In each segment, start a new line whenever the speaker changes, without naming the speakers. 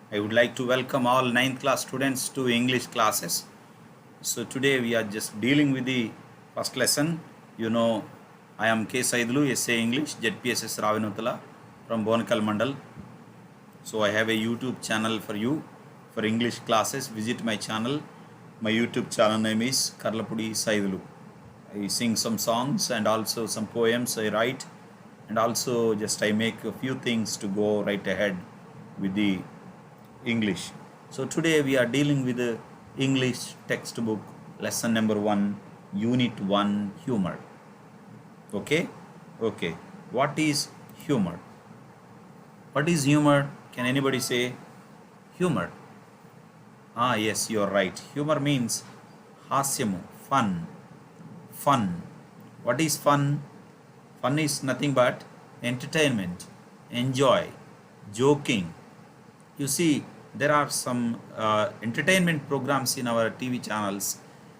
I would like to welcome all ninth class students to English classes. So today we are just dealing with the first lesson. You know, I am K. Saidulu, SA English, ZPSS Ravinutala from Bonakal Mandal. So I have a YouTube channel for you for English classes. Visit my channel. My YouTube channel name is Karlapudi Saidulu. I sing some songs and also some poems I write, and also just I make a few things to go right ahead with the English. So today we are dealing with the English textbook lesson number 1, unit 1, humor. Okay? Okay. What is humor? What is humor? Can anybody say humor? Ah, yes, you are right. Humor means hasyamu, fun. Fun. What is fun? Fun is nothing but entertainment, enjoy, joking. You see, there are some entertainment programs in our TV channels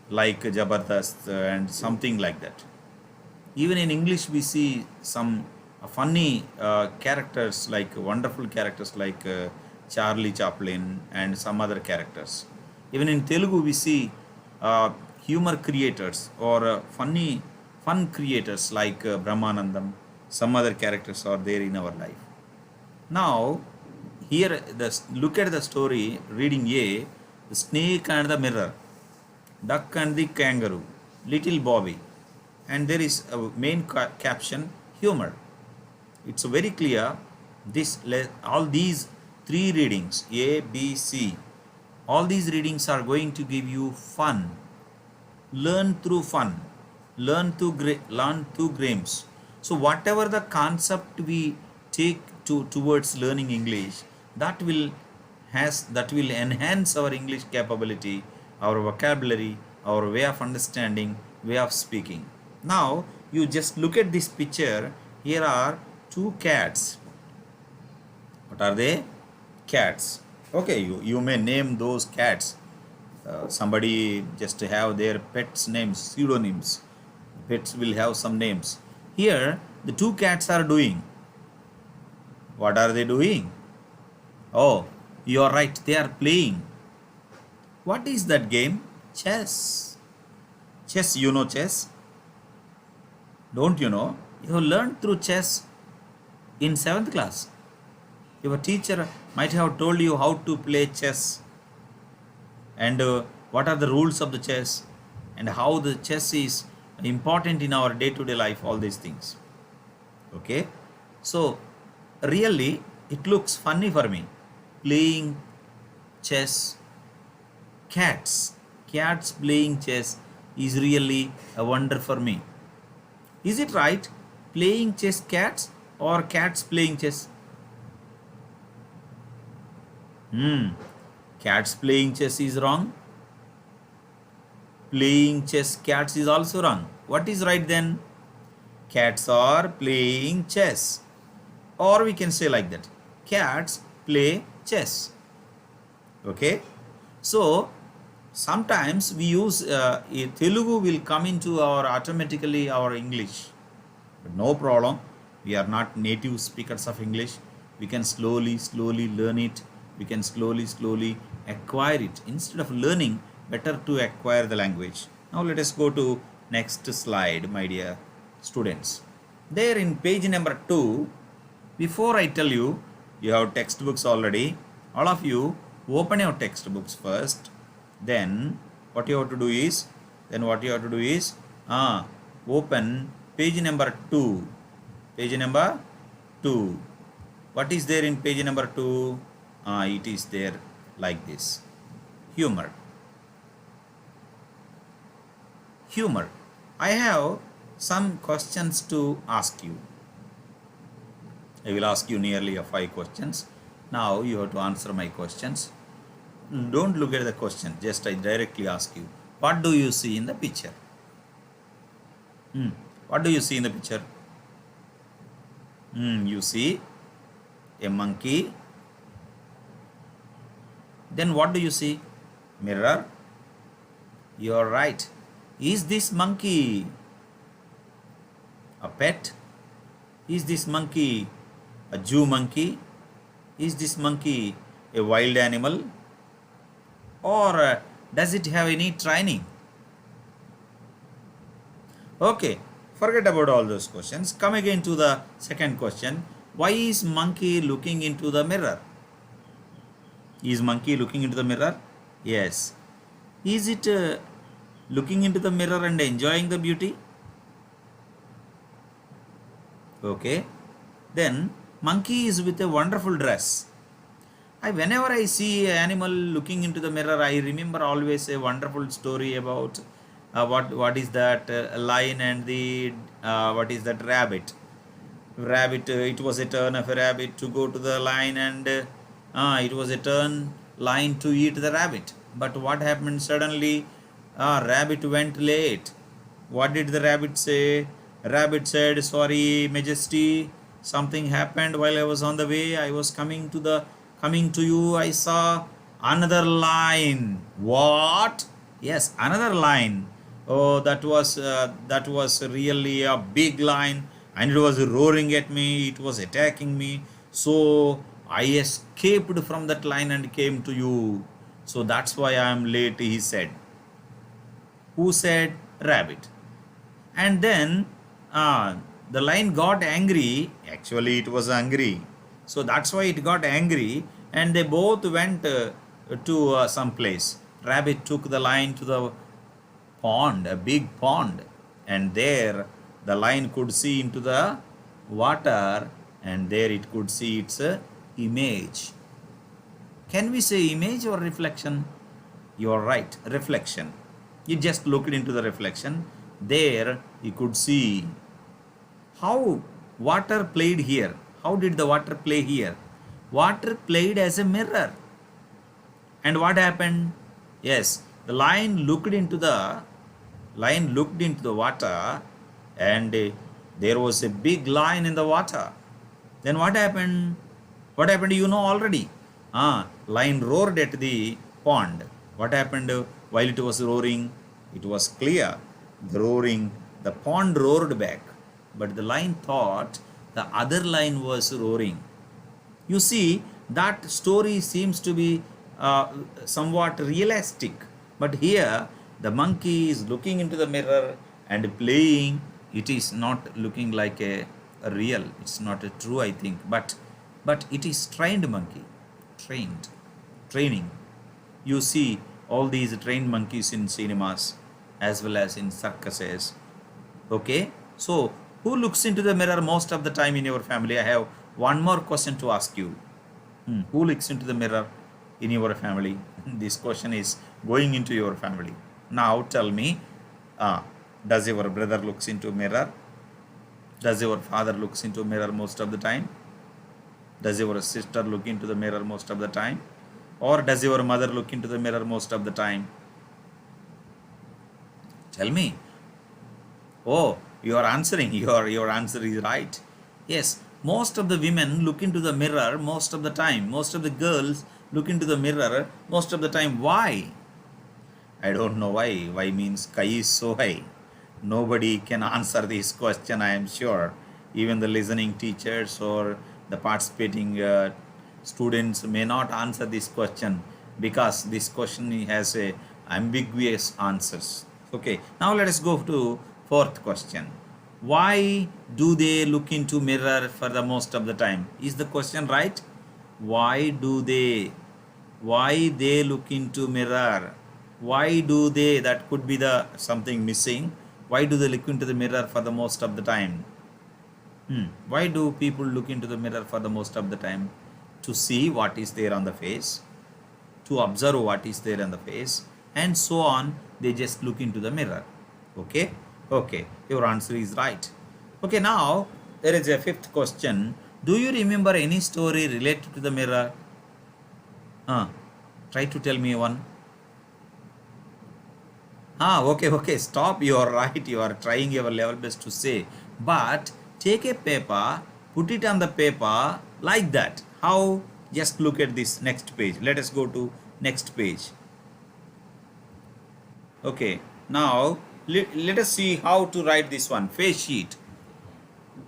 like Jabardast and something like that. Even in English, we see some funny characters, like wonderful characters like Charlie Chaplin and some other characters. Even in Telugu, we see humor creators or fun creators like Brahmanandam. Some other characters are there in our life. Now, here look at the story. Reading A, the snake and the mirror, duck and the kangaroo, little Bobby, and there is a main caption humor. It's very clear. All these three readings A, B, C, all these readings are going to give you fun. Learn through fun. Learn through games. So whatever the concept we take towards learning English, that will enhance our English capability, our vocabulary, our way of understanding, way of speaking. Now you just look at this picture. Here are two cats. What are they? Cats. Okay, you may name those cats. Somebody just have their pets names, pseudonyms. Pets will have some names. Here the two cats are doing. What are they doing? Oh, you are right, they are playing. What is that game? Chess. Chess, you know chess? Don't you know? You learned through chess in 7th class. Your teacher might have told you how to play chess and what are the rules of the chess and how the chess is important in our day-to-day life, all these things. Okay? So, really, it looks funny for me. Playing chess, cats playing chess is really a wonder for me. Is it right? Playing chess cats or cats playing chess? Cats playing chess is wrong. Playing chess cats is also wrong. What is right then? Cats are playing chess. Or we can say like that. Cats play chess. Okay. So sometimes we use Telugu will come into automatically our English. But no problem. We are not native speakers of English. We can slowly learn it. We can slowly acquire it. Instead of learning, better to acquire the language. Now let us go to next slide, my dear students. There in page number 2, before I tell you, you have textbooks already. All of you open your textbooks first. Then what you have to do is, open page number 2. Page number 2. What is there in page number 2? It is there like this. Humor. Humor. I have some questions to ask you. I will ask you nearly 5 questions. Now you have to answer my questions. Don't look at the question. Just I directly ask you. What do you see in the picture? What do you see in the picture? You see a monkey. Then what do you see? Mirror. You are right. Is this monkey a pet? Is this monkey a Jew monkey? Is this monkey a wild animal, or does it have any training? Okay, forget about all those questions. Come again to the second question. Why is monkey looking into the mirror? Is monkey looking into the mirror? Yes. Is it looking into the mirror and enjoying the beauty? Okay. Then monkey is with a wonderful dress. Whenever I see an animal looking into the mirror, I remember always a wonderful story about what is that lion and the what is that rabbit. Rabbit. It was a turn of a rabbit to go to the lion, and it was a turn lion to eat the rabbit. But what happened suddenly? Rabbit went late. What did the rabbit say? Rabbit said, "Sorry, Majesty. Something happened while I was on the way. I was coming to you. I saw another lion." What? Yes, another lion. Oh, that was really a big lion, and it was roaring at me. It was attacking me. So I escaped from that lion and came to you. So that's why I am late, he said. Who said? Rabbit. And then the lion got angry. Actually, it was angry. So that's why it got angry, and they both went to some place. Rabbit took the lion to the pond, a big pond, and there the lion could see into the water, and there it could see its image. Can we say image or reflection? You are right, reflection. He just looked into the reflection. There he could see how water played here. How did the water play here? Water played as a mirror. And what happened? Yes, the lion looked into the water, and there was a big lion in the water. Then what happened? What happened? You know already. Lion roared at the pond. What happened while it was roaring? It was clear. The pond roared back, but the lion thought the other lion was roaring. You see, that story seems to be somewhat realistic, but here the monkey is looking into the mirror and playing. It is not looking like a real. It's not a true, I think, but it is trained monkey. Training. You see all these trained monkeys in cinemas as well as in circuses. Okay, so who looks into the mirror most of the time in your family? I have one more question to ask you. Who looks into the mirror in your family? This question is going into your family. Now tell me, does your brother looks into mirror? Does your father looks into mirror most of the time? Does your sister look into the mirror most of the time? Or does your mother look into the mirror most of the time? Tell me. Oh, you are answering. Your answer is right. Yes, most of the women look into the mirror most of the time. Most of the girls look into the mirror most of the time. Why? I don't know why. Why means sky is so high. Nobody can answer this question, I am sure. Even the listening teachers or the participating students may not answer this question, because this question has a ambiguous answers. Okay, now let us go to fourth question. Why do they look into mirror for the most of the time? Is the question right? Why they look into mirror? Why do they? That could be the something missing. Why do they look into the mirror for the most of the time? Why do people look into the mirror for the most of the time? To see what is there on the face, to observe what is there on the face, and so on. They just look into the mirror. Okay, your answer is right. Okay, now there is a fifth question. Do you remember any story related to the mirror? Try to tell me one. Okay, stop. You are right. You are trying your level best to say, but take a paper, put it on the paper like that. How? Just look at this next page. Let us go to next page. Okay, now let us see how to write this one. Face sheet.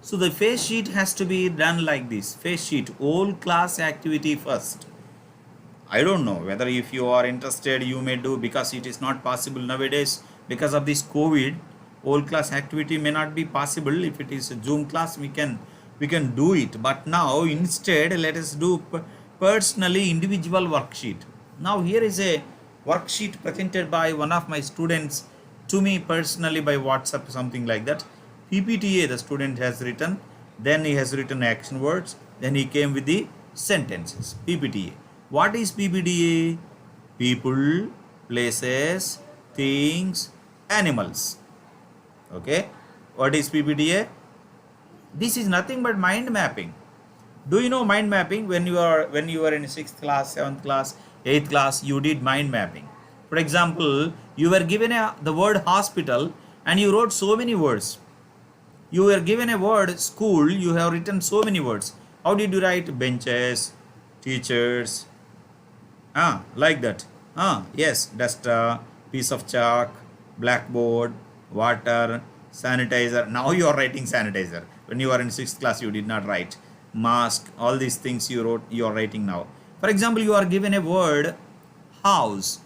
So the face sheet has to be done like this. Face sheet, all class activity first. I don't know whether if you are interested you may do, because it is not possible nowadays because of this COVID. Whole class activity may not be possible. If it is a Zoom class, we can do it. But now instead let us do personally individual worksheet. Now here is a worksheet presented by one of my students to me personally by WhatsApp, something like that. PPTA the student has written, then he has written action words, then he came with the sentences. PPTA. What is PPTA? People, places, things, animals. Okay. What is PPTA? This is nothing but mind mapping. Do you know mind mapping? When you are in 6th class, 7th class, 8th class, you did mind mapping. For example, you were given the word hospital and you wrote so many words. You were given a word school, you have written so many words. How did you write? Benches, teachers, like that. Yes, duster, piece of chalk, blackboard, water, sanitizer. Now you are writing sanitizer. When you are in 6th class, you did not write. Mask, all these things you are writing now. For example, you are given a word house.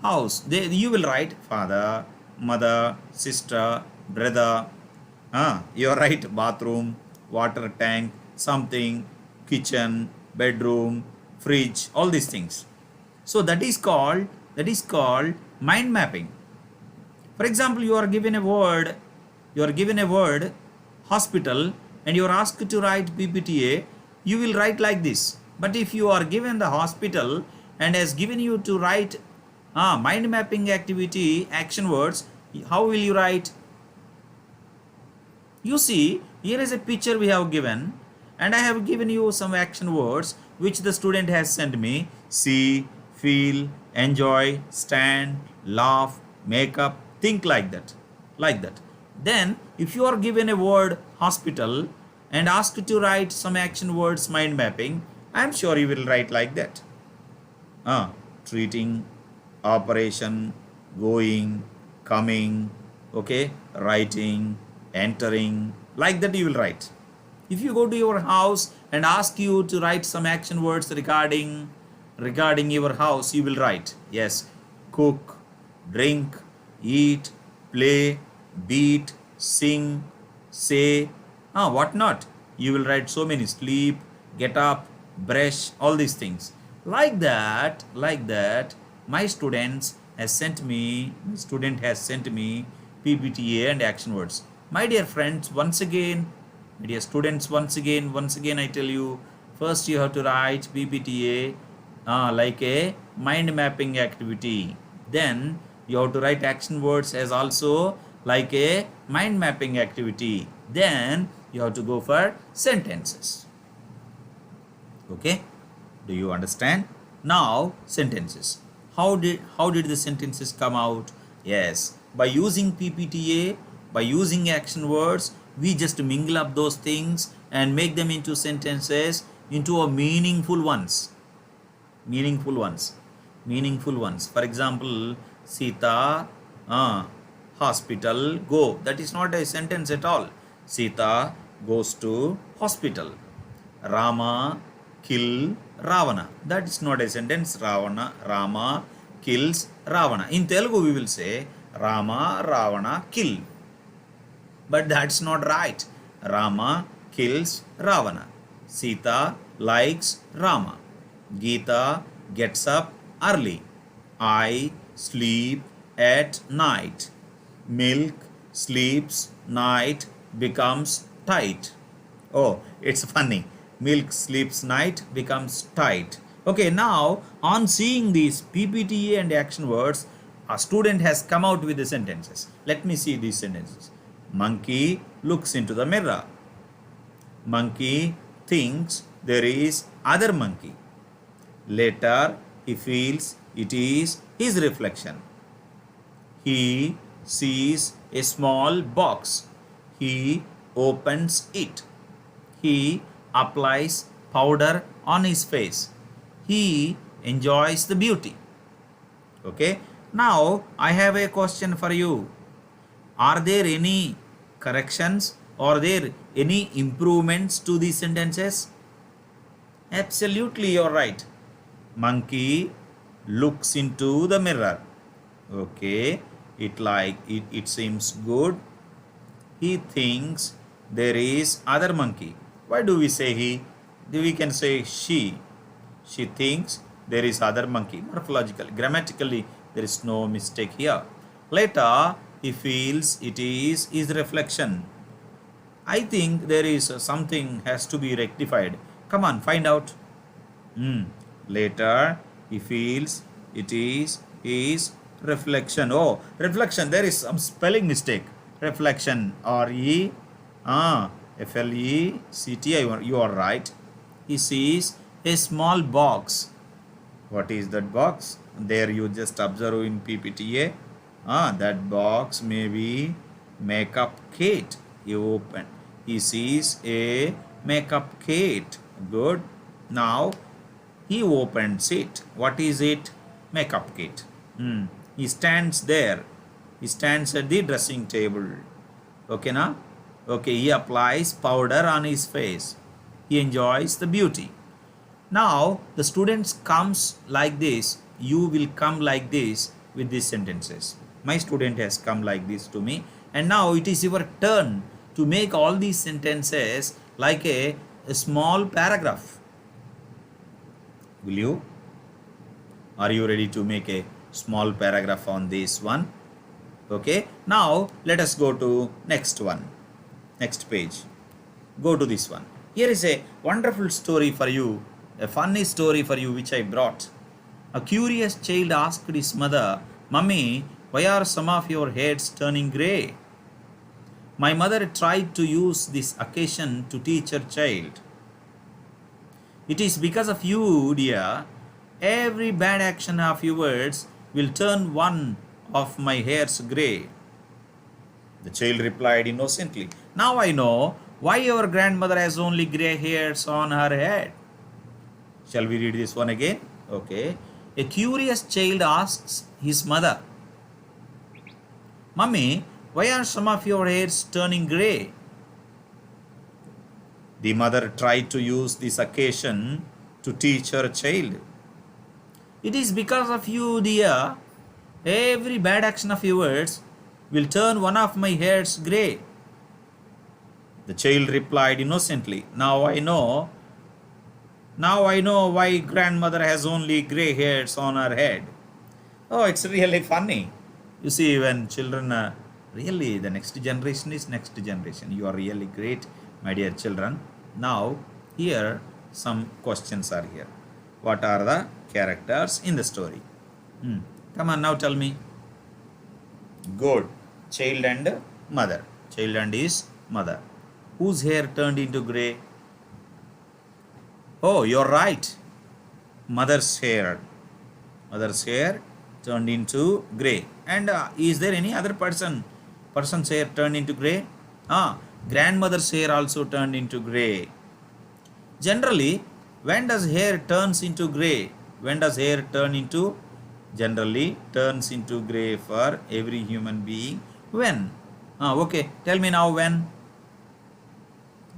House. You will write father, mother, sister, brother. You are right. Bathroom, water tank, something, kitchen, bedroom, fridge, all these things. So that is called mind mapping. For example, you are given a word hospital and you are asked to write PPTA, you will write like this. But if you are given the hospital and has given you to write mind mapping activity action words, how will you write? You see, here is a picture we have given and I have given you some action words which the student has sent me. See, feel, enjoy, stand, laugh, make up, think like that. Then if you are given a word hospital and asked to write some action words mind mapping, I am sure you will write like that. Treating, operation, going, coming, okay, writing, entering, like that you will write. If you go to your house and ask you to write some action words regarding your house, you will write, yes, cook, drink, eat, play, beat, sing, say, what not. You will write so many, sleep, get up, brush, all these things. Like that, my student has sent me PPTA and action words. My dear friends, once again, my dear students, once again I tell you, first you have to write PPTA like a mind mapping activity. Then you have to write action words as also like a mind mapping activity. Then you have to go for sentences. Okay, do you understand? Now sentences. How did the sentences come out? Yes, by using PPTA, by using action words, we just mingle up those things and make them into sentences, into a meaningful ones. For example, Sita hospital go. That is not a sentence at all. Sita goes to hospital. Rama kill Ravana. That is not a sentence. Rama kills Ravana. In Telugu we will say Rama Ravana kill. But that's not right. Rama kills Ravana. Sita likes Rama. Geeta gets up early. I sleep at night. Milk sleeps night becomes tight. Oh, it's funny. Milk sleeps night becomes tight. Okay, now on seeing these PPTA and action words, a student has come out with the sentences. Let me see these sentences. Monkey looks into the mirror. Monkey thinks there is other monkey. Later he feels it is his reflection. He sees a small box. He opens it. He applies powder on his face. He enjoys the beauty. Okay. Now I have a question for you. Are there any corrections? Are there any improvements to these sentences? Absolutely, you're right. Monkey looks into the mirror. Okay, it seems good. He thinks there is other monkey. Why do we say he? We can say she. She thinks there is other monkey. Morphologically, grammatically, there is no mistake here. Later, he feels it is his reflection. I think there is something has to be rectified. Come on, find out. Later, he feels it is his reflection. Oh, reflection. There is some spelling mistake. Reflection. R-E. F-L-E-C-T. You are right. He sees a small box. What is that box? There you just observe in PPTA. That box may be makeup kit. You open. He sees a makeup kit. Good. Now he opens it. What is it? Makeup kit. He stands there. He stands at the dressing table. Okay, na? Okay, he applies powder on his face. He enjoys the beauty. Now the students comes like this. You will come like this with these sentences. My student has come like this to me, and now it is your turn to make all these sentences like a small paragraph. Will you? Are you ready to make a small paragraph on this one? Okay, now let us go to next one. Next page. Go to this one. Here is a wonderful story for you, a funny story for you which I brought. A curious child asked his mother, "Mummy, why are some of your hairs turning grey?" My mother tried to use this occasion to teach her child. "It is because of you, dear. Every bad action of yours will turn one of my hairs grey." The child replied innocently, "Now I know why your grandmother has only grey hairs on her head." Shall we read this one again? Okay. A curious child asks his mother, "Mummy, why are some of your hairs turning grey?" The mother tried to use this occasion to teach her child. "It is because of you, dear. Every bad action of yours will turn one of my hairs grey." The child replied innocently, Now I know why grandmother has only grey hairs on her head." Oh, it's really funny. You see, when children really, the next generation is next generation. You are really great, my dear children. Now, here some questions are here. What are the characters in the story? Come on, now tell me. Good. Child and mother. Child and his mother. Whose hair turned into grey? Oh, you're right. Mother's hair. Mother's hair turned into grey. And is there any other person's hair turned into grey? Grandmother's hair also turned into grey. Generally, when does hair turns into grey? When does hair turn into? Generally turns into grey for every human being. When? Okay, tell me now when.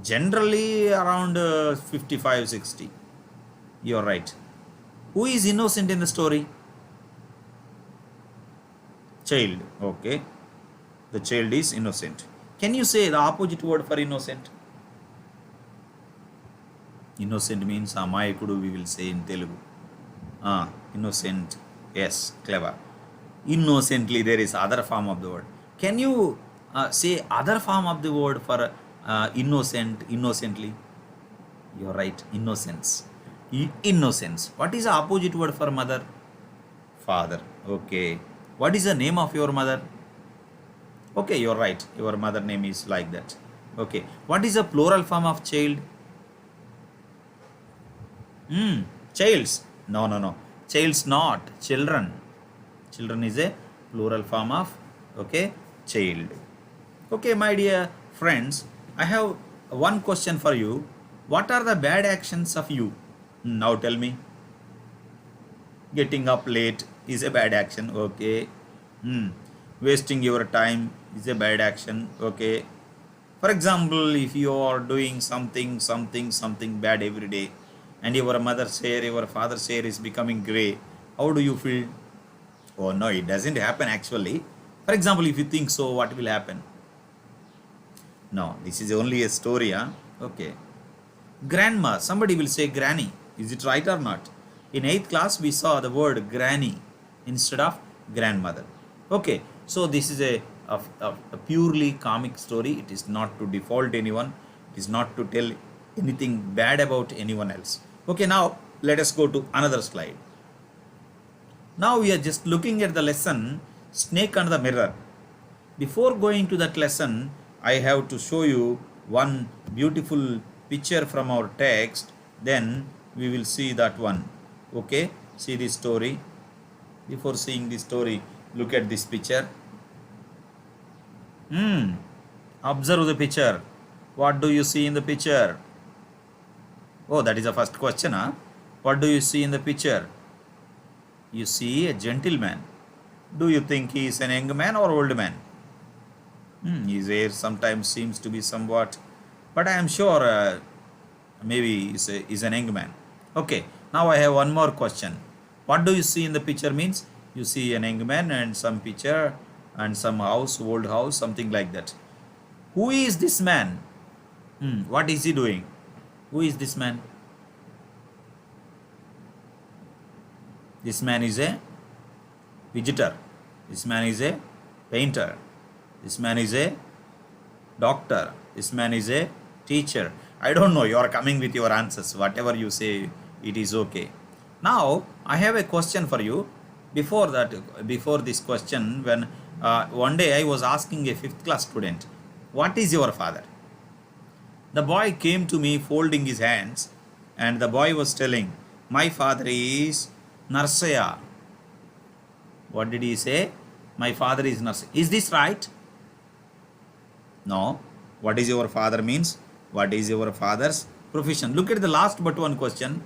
Generally around 55-60. You're right. Who is innocent in the story? Child. Okay. The child is innocent. Can you say the opposite word for innocent? Innocent means Amayikudu, we will say in Telugu. Innocent. Yes, clever. Innocently, there is other form of the word. Can you say other form of the word for innocent, innocently? You're right. Innocence. Innocence. What is the opposite word for mother? Father. Okay. What is the name of your mother? Okay, you're right. Your mother name is like that. Okay. What is the plural form of child? Childs. No. Childs not. Children. Children is a plural form of, okay, child. Okay, my dear friends, I have one question for you. What are the bad actions of you? Now tell me. Getting up late is a bad action. Okay. Wasting your time is a bad action. Okay. For example, if you are doing something bad every day, and your mother's hair, your father's hair is becoming gray, how do you feel? Oh no, it doesn't happen actually. For example, if you think so, what will happen? No, this is only a story, huh? Okay. Grandma, somebody will say granny. Is it right or not? In 8th class, we saw the word granny instead of grandmother. Okay, so this is a purely comic story. It is not to default anyone. It is not to tell anything bad about anyone else. Okay, now let us go to another slide. Now we are just looking at the lesson Snake and the Mirror. Before going to that lesson, I have to show you one beautiful picture from our text. Then we will see that one. Okay, see this story. Before seeing this story, look at this picture. Observe the picture. What do you see in the picture? Oh, that is the first question, huh? What do you see in the picture? You see a gentleman. Do you think he is an young man or old man? His hair sometimes seems to be somewhat, but I am sure maybe he's an young man. Okay, now I have one more question. What do you see in the picture means? You see an young man and some picture and some house, old house, something like that. Who is this man? What is he doing? Who is this man? This man is a visitor. This man is a painter. This man is a doctor. This man is a teacher. I don't know. You are coming with your answers. Whatever you say, it is okay. Now, I have a question for you. Before this question, when one day I was asking a 5th class student, what is your father? The boy came to me folding his hands, and the boy was telling, my father is Narsaya. What did he say? My father is Narsaya. Is this right? No. What is your father means? What is your father's profession? Look at the last but one question.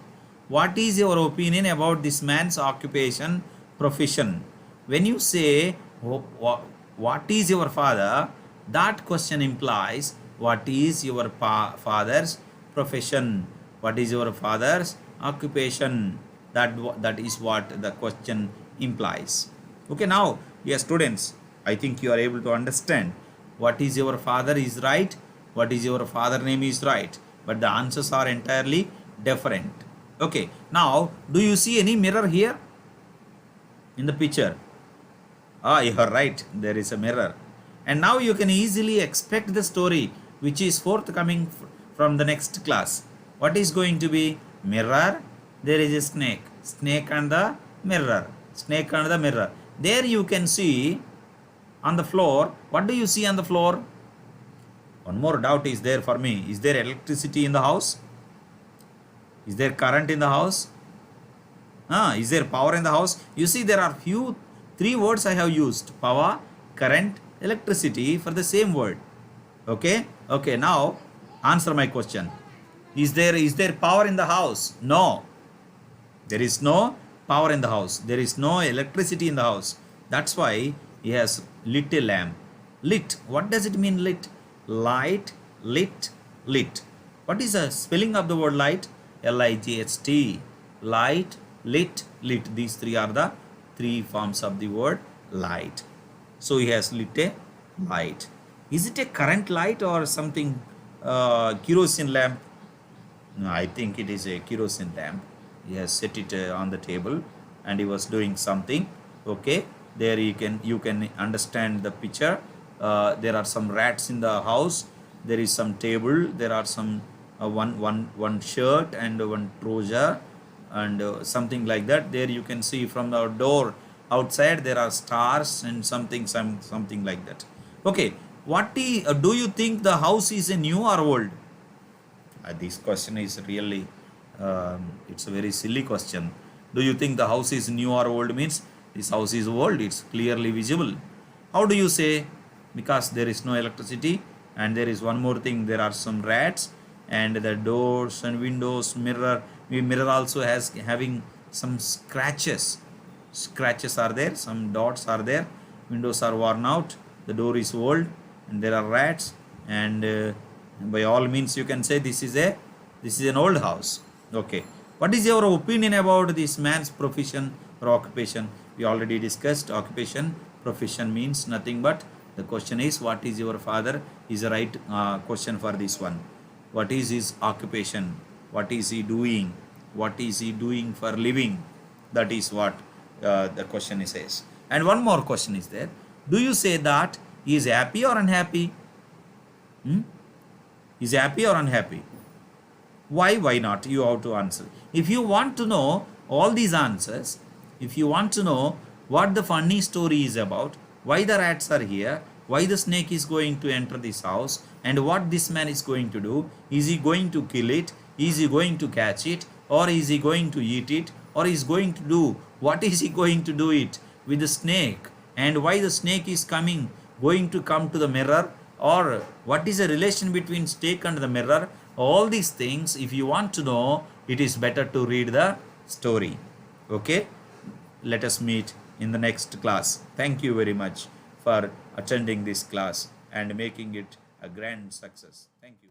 What is your opinion about this man's occupation, profession? When you say, what is your father? That question implies, what is your father's profession? What is your father's occupation? That is what the question implies. Okay, now, yes, students, I think you are able to understand what is your father is right, what is your father name is right, but the answers are entirely different. Okay, now, do you see any mirror here in the picture? You are right, there is a mirror. And now you can easily expect the story which is forthcoming from the next class. What is going to be? Mirror, there is a snake. Snake and the mirror. Snake and the mirror. There you can see on the floor. What do you see on the floor? One more doubt is there for me. Is there electricity in the house? Is there current in the house? Is there power in the house? You see, there are three words I have used. Power, current, electricity for the same word. Okay? Okay, now answer my question. Is there power in the house? No. There is no power in the house. There is no electricity in the house. That's why he has lit a lamp. Lit. What does it mean, lit? Light, lit, lit. What is the spelling of the word light? L-I-G-H-T. Light, lit, lit. These three are the three forms of the word light. So he has lit a light. Is it a current light or something kerosene lamp? No, I think it is a kerosene lamp. He has set it on the table and he was doing something. Okay, there you can understand the picture. There are some rats in the house. There is some table. There are some one shirt and one trouser and something like that. There you can see from the door outside there are stars and something like that. Okay, do you think the house is a new or old? This question is really it's a very silly question. Do you think the house is new or old means this house is old? It's clearly visible. How do you say? Because there is no electricity and there is one more thing. There are some rats and the doors and windows, mirror also having some scratches. Scratches are there, some dots are there. Windows are worn out. The door is old and there are rats and by all means you can say this is an old house. Okay, What is your opinion about this man's profession or occupation? We already discussed occupation. Profession means nothing but, the question is, what is your father? Is the right question for this one. What is his occupation? What is he doing? What is he doing for living? That is what the question says. And one more question is there. Do you say that he is happy or unhappy? Is happy or unhappy? Why not? You have to answer. If you want to know all these answers, if you want to know what the funny story is about, why the rats are here, why the snake is going to enter this house, and what this man is going to do, is he going to kill it, is he going to catch it, or is he going to eat it, or is going to do, what is he going to do it with the snake, and why the snake is going to come to the mirror, or what is the relation between snake and the mirror, all these things, if you want to know, it is better to read the story. Okay, let us meet in the next class. Thank you very much for attending this class and making it a grand success. Thank you.